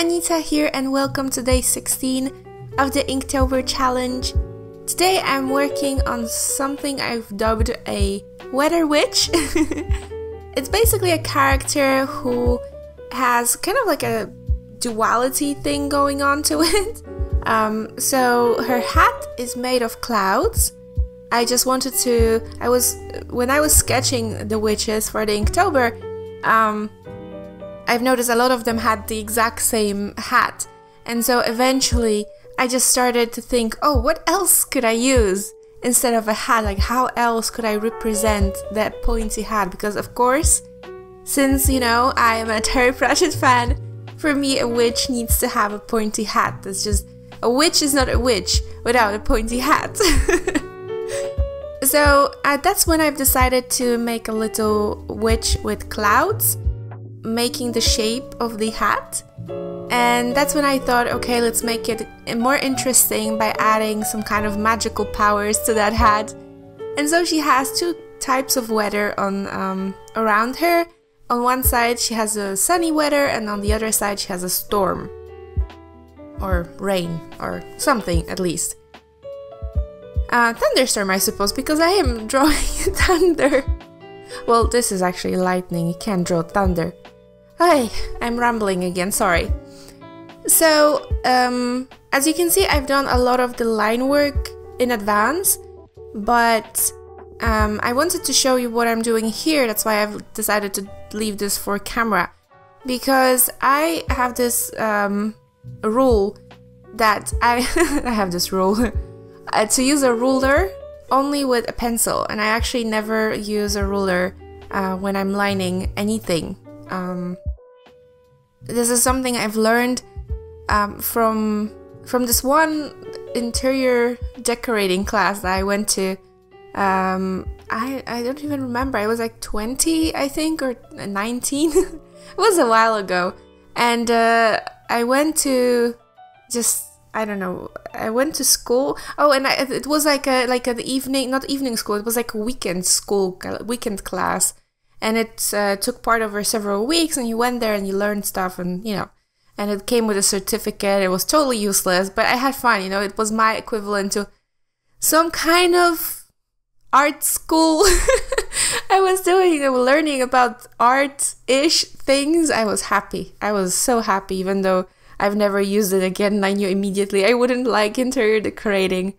Anita here and welcome to day 16 of the Inktober challenge. Today I'm working on something I've dubbed a weather witch. It's basically a character who has kind of like a duality thing going on to it. So her hat is made of clouds. I just wanted to, when I was sketching the witches for the Inktober, I've noticed a lot of them had the exact same hat, and so eventually I just started to think, oh, what else could I use instead of a hat? Like, how else could I represent that pointy hat? Because of course, since, you know, I am a Terry Pratchett fan, for me a witch needs to have a pointy hat. That's just, a witch is not a witch without a pointy hat. So that's when I've decided to make a little witch with clouds, making the shape of the hat. And that's when I thought, okay, let's make it more interesting by adding some kind of magical powers to that hat. And so she has two types of weather on around her. On one side she has a sunny weather, and on the other side she has a storm. Or rain, or something at least. Thunderstorm, I suppose, because I am drawing thunder. Well, this is actually lightning, you can't draw thunder. Hi, I'm rambling again, sorry. So, as you can see, I've done a lot of the line work in advance, but I wanted to show you what I'm doing here. That's why I've decided to leave this for camera, because I have this rule that I have this rule to use a ruler only with a pencil, and I actually never use a ruler when I'm lining anything. This is something I've learned from this one interior decorating class that I went to. I don't even remember. I was like 20, I think, or 19. It was a while ago, and I went to I don't know. I went to school. Oh, and it was like an evening, not evening school. It was like a weekend school, weekend class. And it took part over several weeks, and you went there and you learned stuff, and you know, and it came with a certificate. It was totally useless, but I had fun, you know. It was my equivalent to some kind of art school. I was learning about art-ish things. I was happy. I was so happy, even though I've never used it again, and I knew immediately I wouldn't like interior decorating.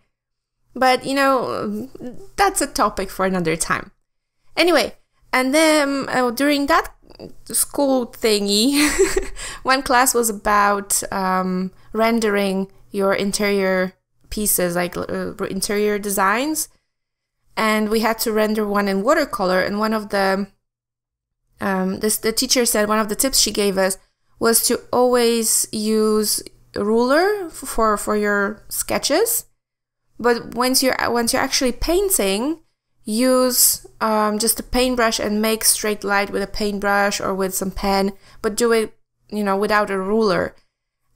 But, you know, that's a topic for another time. Anyway. And then during that school thingy, one class was about rendering your interior pieces, like interior designs. And we had to render one in watercolor. And one of the teacher said one of the tips she gave us was to always use a ruler for your sketches. But once you're actually painting, use just a paintbrush and make straight line with a paintbrush or with some pen, but do it, you know, without a ruler.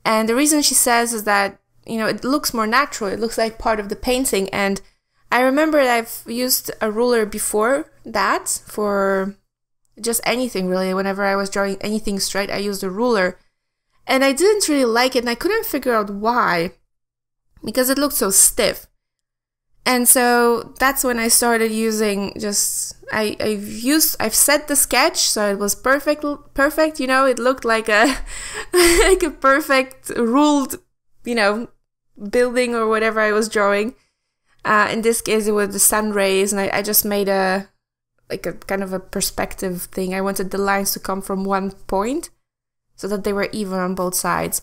And the reason she says is that, you know, it looks more natural. It looks like part of the painting. And I remember I've used a ruler before that for just anything really. Whenever I was drawing anything straight, I used a ruler. And I didn't really like it, and I couldn't figure out why, because it looked so stiff. And so that's when I started using I've set the sketch, so it was perfect, you know, it looked like a like a perfect ruled, you know, building or whatever I was drawing. In this case it was the sun rays, and I just made a kind of a perspective thing. I wanted the lines to come from one point so that they were even on both sides.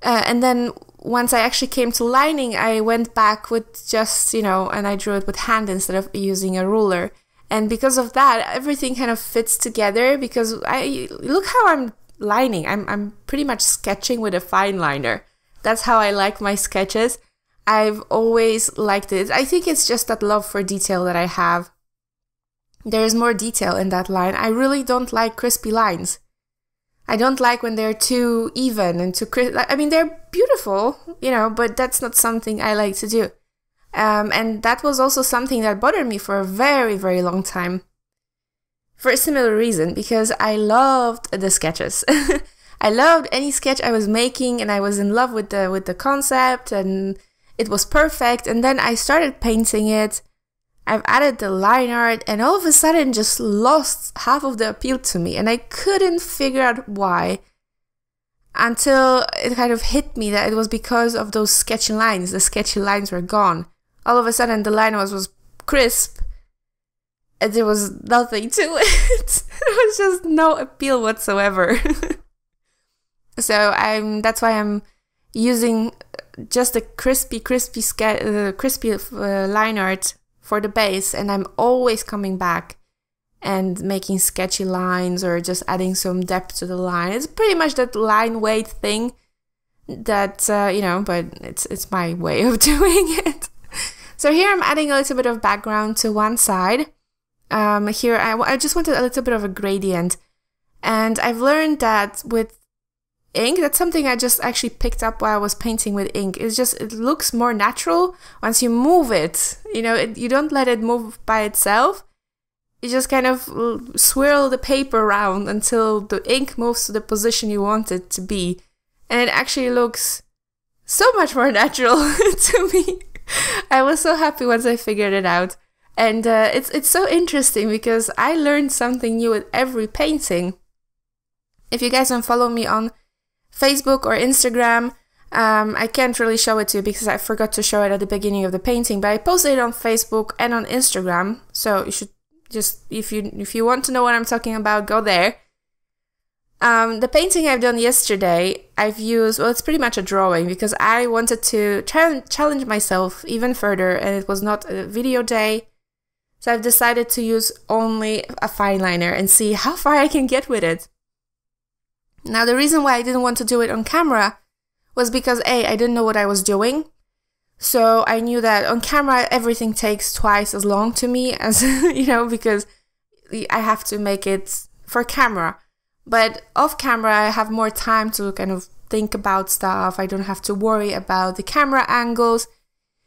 And then once I actually came to lining, I went back with just, you know, and I drew it with hand instead of using a ruler. And because of that, everything kind of fits together, because look how I'm lining. I'm pretty much sketching with a fine liner. That's how I like my sketches. I've always liked it. I think it's just that love for detail that I have. There's more detail in that line. I really don't like crispy lines. I don't like when they're too even and too crisp. I mean, they're beautiful, you know, but that's not something I like to do. And that was also something that bothered me for a very, very long time. For a similar reason, because I loved the sketches. I loved any sketch I was making, and I was in love with the concept, and it was perfect. And then I started painting it. I've added the line art, and all of a sudden just lost half of the appeal to me, and I couldn't figure out why until it kind of hit me that it was because of those sketchy lines. The sketchy lines were gone. All of a sudden the line was crisp, and there was nothing to it. There was just no appeal whatsoever. So that's why I'm using just a crispy line art for the base, and I'm always coming back and making sketchy lines or just adding some depth to the line. It's pretty much that line weight thing that, you know, but it's my way of doing it. So here I'm adding a little bit of background to one side. Here I just wanted a little bit of a gradient. And I've learned that with ink, that's something I just actually picked up while I was painting with ink. It looks more natural once you move it. You know, you don't let it move by itself. You just kind of swirl the paper around until the ink moves to the position you want it to be. And it actually looks so much more natural to me. I was so happy once I figured it out. And it's so interesting because I learned something new with every painting. If you guys don't follow me on Facebook or Instagram, I can't really show it to you because I forgot to show it at the beginning of the painting, but I posted it on Facebook and on Instagram, so you should just, if you want to know what I'm talking about, go there. The painting I've done yesterday, I've used, well, it's pretty much a drawing because I wanted to challenge myself even further, and it was not a video day, so I've decided to use only a fine liner and see how far I can get with it. Now, the reason why I didn't want to do it on camera was because I didn't know what I was doing. So I knew that on camera, everything takes twice as long to me as, you know, because I have to make it for camera. But off camera, I have more time to kind of think about stuff. I don't have to worry about the camera angles.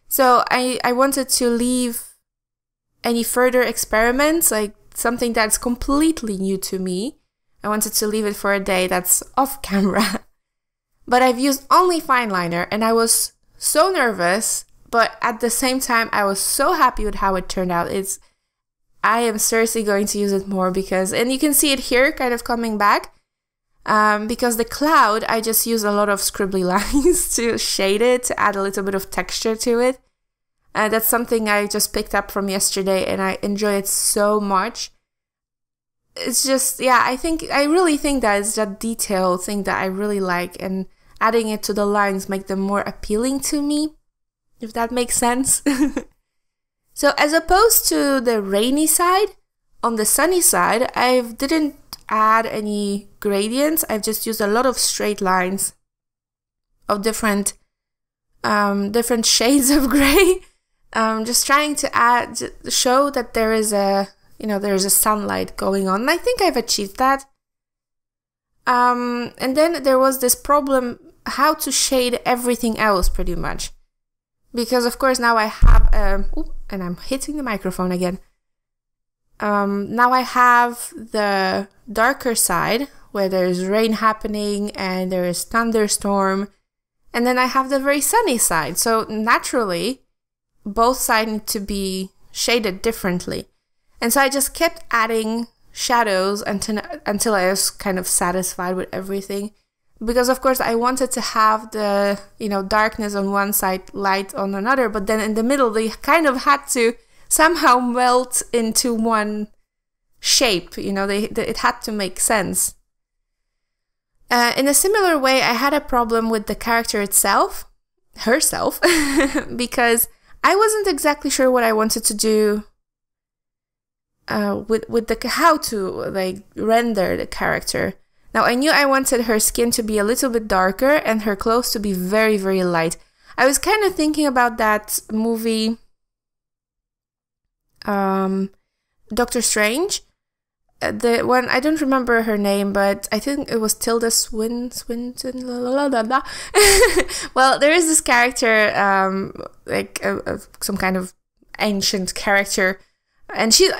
So I wanted to leave any further experiments, like something that's completely new to me. I wanted to leave it for a day that's off camera. But I've used only fine liner, and I was so nervous, but at the same time I was so happy with how it turned out. I am seriously going to use it more because, and you can see it here kind of coming back, because the cloud, I just use a lot of scribbly lines to shade it, to add a little bit of texture to it. That's something I just picked up from yesterday, and I enjoy it so much. It's just, yeah, I really think that it's that detail thing that I really like, and adding it to the lines make them more appealing to me, if that makes sense. So as opposed to the rainy side, on the sunny side, I didn't add any gradients. I've just used a lot of straight lines of different shades of gray. Just trying to show that there is a, you know, there's a sunlight going on. And I think I've achieved that. And then there was this problem, how to shade everything else pretty much. Because of course now I have, and I'm hitting the microphone again. Now I have the darker side where there's rain happening and there is thunderstorm. And then I have the very sunny side. So naturally, both sides need to be shaded differently. And so I just kept adding shadows until I was kind of satisfied with everything. Because of course I wanted to have the, you know, darkness on one side, light on another, but then in the middle they kind of had to somehow melt into one shape, you know, it had to make sense. In a similar way, I had a problem with the character herself, because I wasn't exactly sure what I wanted to do with how to like render the character. Now I knew I wanted her skin to be a little bit darker and her clothes to be very, very light. I was kind of thinking about that movie, Doctor Strange. The one, I don't remember her name, but I think it was Tilda Swinton. Well, there is this character, like some kind of ancient character, and she's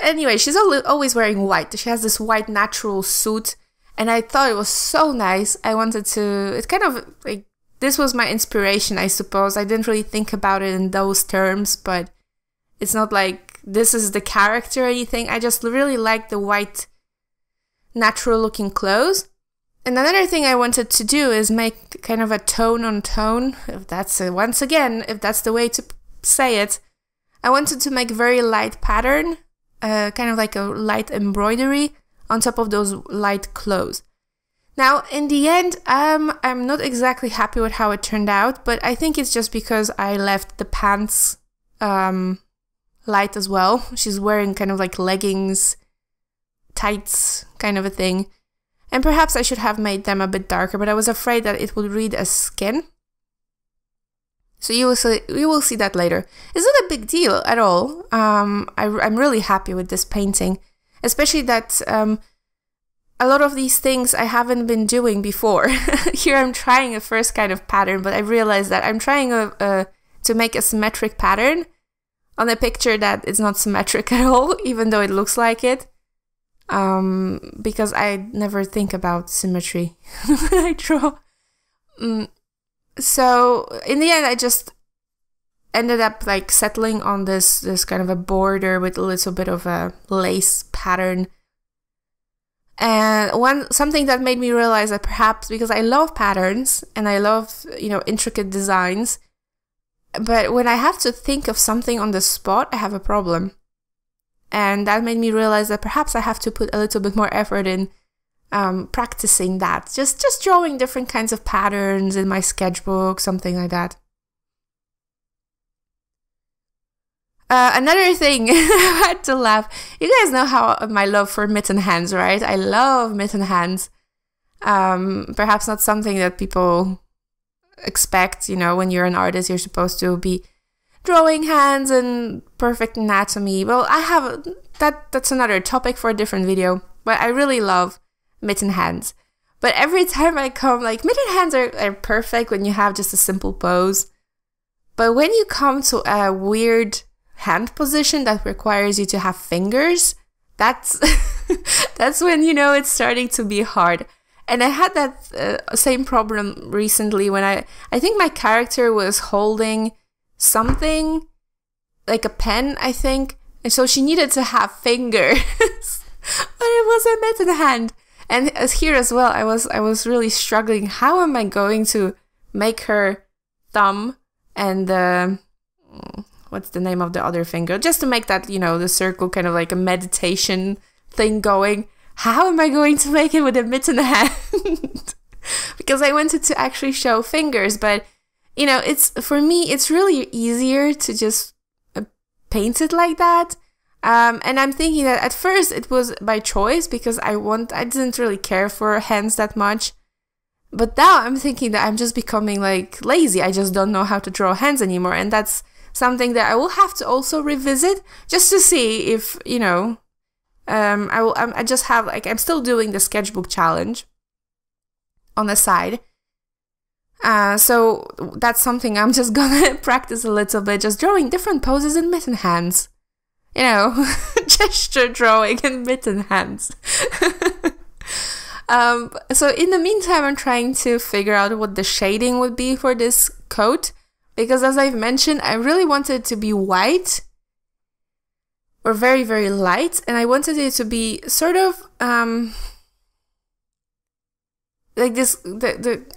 always wearing white. She has this white natural suit, And I thought it was so nice. I wanted to, it's kind of like, this was my inspiration, I suppose. I didn't really think about it in those terms, but it's not like this is the character or anything. I just really like the white, natural looking clothes. And another thing I wanted to do is make kind of a tone on tone, if that's, once again, if that's the way to say it. I wanted to make very light pattern, kind of like a light embroidery on top of those light clothes. Now, in the end, I'm not exactly happy with how it turned out, but I think it's just because I left the pants light as well. She's wearing kind of like leggings, tights, kind of a thing. And perhaps I should have made them a bit darker, but I was afraid that it would read as skin. So you will see that later. It's not a big deal at all. I'm really happy with this painting, especially that a lot of these things I haven't been doing before. Here I'm trying a first kind of pattern, but I realized that I'm trying to make a symmetric pattern on a picture that is not symmetric at all, even though it looks like it. Because I never think about symmetry when I draw. So in the end, I just ended up like settling on this kind of a border with a little bit of a lace pattern. And something that made me realize that perhaps because I love patterns and I love, you know, intricate designs, but when I have to think of something on the spot, I have a problem. And that made me realize that perhaps I have to put a little bit more effort in practicing that. Just drawing different kinds of patterns in my sketchbook, something like that. Another thing, I had to laugh. You guys know how my love for mitten hands, right? I love mitten hands. Perhaps not something that people expect, you know, when you're an artist, you're supposed to be drawing hands and perfect anatomy. Well, I have that's another topic for a different video, but I really love mitten hands. But every time I come, like, mitten hands are perfect when you have just a simple pose. But when you come to a weird hand position that requires you to have fingers, that's that's when, you know, it's starting to be hard. And I had that same problem recently when I think my character was holding something like a pen, I think, and so she needed to have fingers. But it was a mitten hand. And as here as well, I was really struggling. How am I going to make her thumb and what's the name of the other finger, just to make that, you know, the circle, kind of like a meditation thing going. How am I going to make it with a mitten hand? Because I wanted to actually show fingers, but, you know, for me, it's really easier to just paint it like that. And I'm thinking that at first it was by choice because I didn't really care for hands that much. But now I'm thinking that I'm just becoming like lazy. I just don't know how to draw hands anymore. And that's something that I will have to also revisit just to see if, you know, I just have, like, I'm still doing the sketchbook challenge on the side. So that's something I'm just gonna practice a little bit, just drawing different poses in mitten hands. You know, gesture drawing in mitten hands. So in the meantime, I'm trying to figure out what the shading would be for this coat. Because as I've mentioned, I really wanted it to be white or very, very light. And I wanted it to be sort of like this.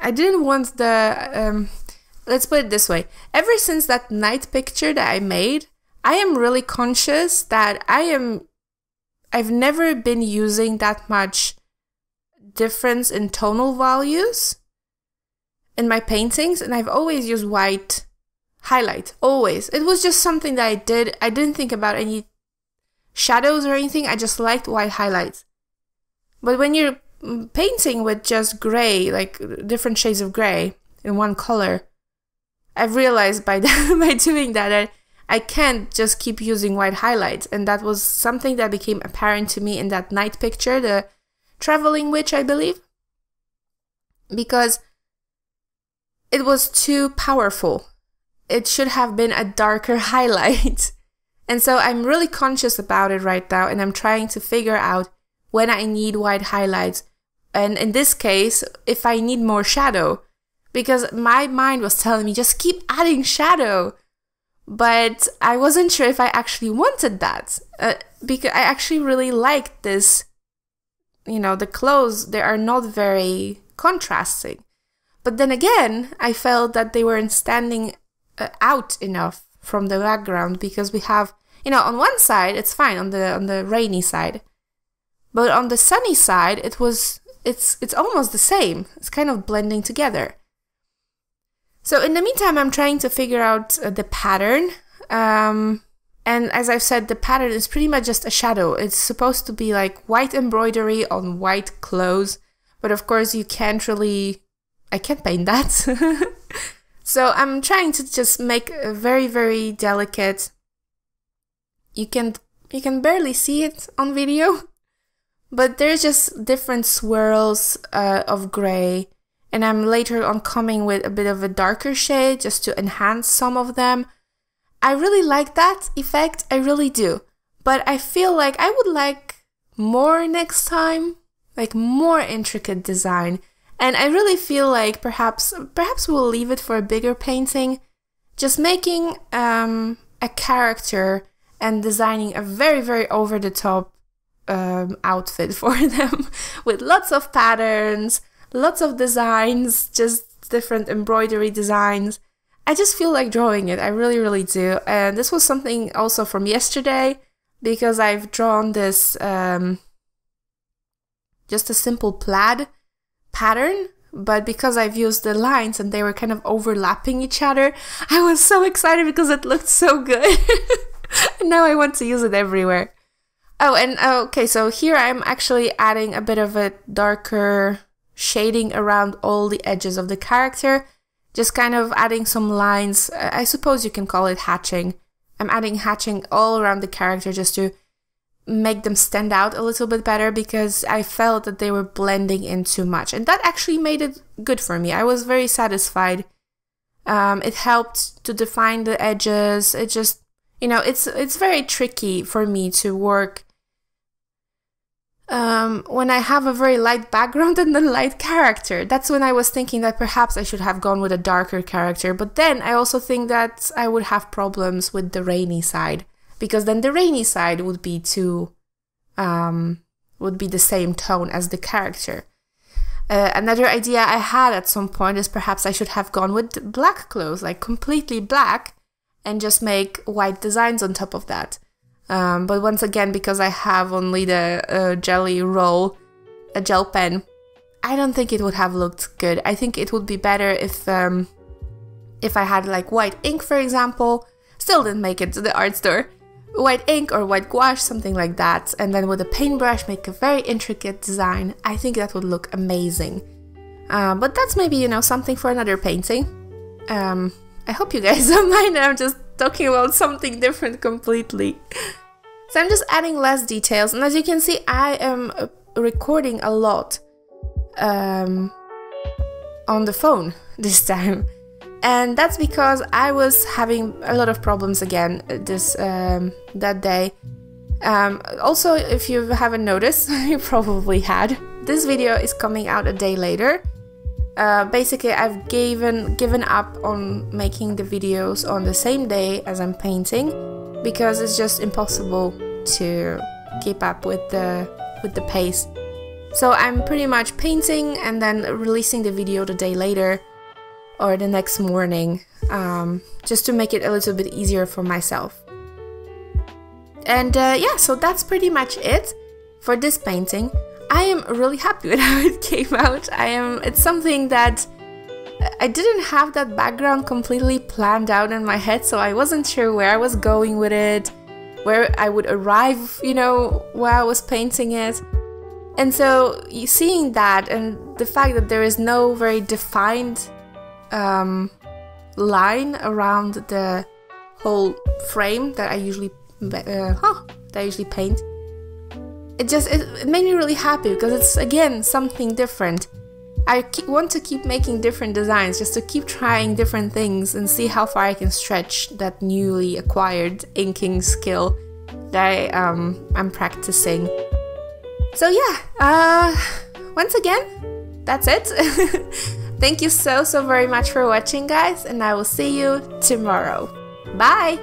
I didn't want the... let's put it this way. Ever since that night picture that I made, I am really conscious that I've never been using that much difference in tonal values in my paintings, and I've always used white highlight, always. It was just something that I did. I didn't think about any shadows or anything. I just liked white highlights. But when you're painting with just gray, like different shades of gray in one color, I've realized by doing that I can't just keep using white highlights. And that was something that became apparent to me in that night picture, the traveling witch, I believe. Because it was too powerful. It should have been a darker highlight. And so I'm really conscious about it right now, and I'm trying to figure out when I need white highlights, And in this case, if I need more shadow, because my mind was telling me just keep adding shadow. But I wasn't sure if I actually wanted that, because I actually really liked this, you know, the clothes, they are not very contrasting. But then again, I felt that they weren't standing out enough from the background, because we have, you know, on one side it's fine, on the rainy side, but on the sunny side it's almost the same. It's kind of blending together. So in the meantime, I'm trying to figure out the pattern. And as I've said, the pattern is pretty much just a shadow. It's supposed to be like white embroidery on white clothes. But of course, you can't really... I can't paint that. So I'm trying to just make a very, very delicate... You can barely see it on video. But there's just different swirls of gray. And I'm later on coming with a bit of a darker shade just to enhance some of them. I really like that effect, I really do. But I feel like I would like more next time, like more intricate design. And I really feel like perhaps we'll leave it for a bigger painting. Just making a character and designing a very, very over-the-top outfit for them with lots of patterns, lots of designs, just different embroidery designs. I just feel like drawing it. I really, really do. And this was something also from yesterday, because I've drawn this just a simple plaid pattern, but because I've used the lines and they were kind of overlapping each other, I was so excited because it looked so good. And now I want to use it everywhere. Oh, and okay, so here I'm actually adding a bit of a darker shading around all the edges of the character, just kind of adding some lines. I suppose you can call it hatching. I'm adding hatching all around the character just to make them stand out a little bit better, because I felt that they were blending in too much, and that actually made it good for me. I was very satisfied. It helped to define the edges. It just, you know, it's very tricky for me to work when I have a very light background and a light character. That's when I was thinking that perhaps I should have gone with a darker character, but then I also think that I would have problems with the rainy side, because then the rainy side would be too, would be the same tone as the character. Another idea I had at some point is perhaps I should have gone with black clothes, like completely black, and just make white designs on top of that. But once again, because I have only the jelly roll, a gel pen, I don't think it would have looked good. I think it would be better if I had like white ink, for example. Still didn't make it to the art store. White ink or white gouache, something like that, and then with a paintbrush make a very intricate design. I think that would look amazing. But that's maybe, you know, something for another painting. I hope you guys don't mind. I'm just talking about something different completely. So I'm just adding less details, and as you can see, I am recording a lot on the phone this time. And that's because I was having a lot of problems again that day. Also, if you haven't noticed, you probably had, this video is coming out a day later. Basically, I've given up on making the videos on the same day as I'm painting, because it's just impossible to keep up with the pace. So I'm pretty much painting and then releasing the video the day later or the next morning, just to make it a little bit easier for myself. And yeah, so that's pretty much it for this painting. I am really happy with how it came out. It's something that I didn't have that background completely planned out in my head, so I wasn't sure where I was going with it, where I would arrive, you know, while I was painting it. And so seeing that, and the fact that there is no very defined line around the whole frame that I usually paint, it made me really happy, because it's again something different. I want to keep making different designs, just to keep trying different things and see how far I can stretch that newly acquired inking skill that I'm practicing. So yeah, once again, that's it. Thank you so very much for watching, guys, and I will see you tomorrow. Bye!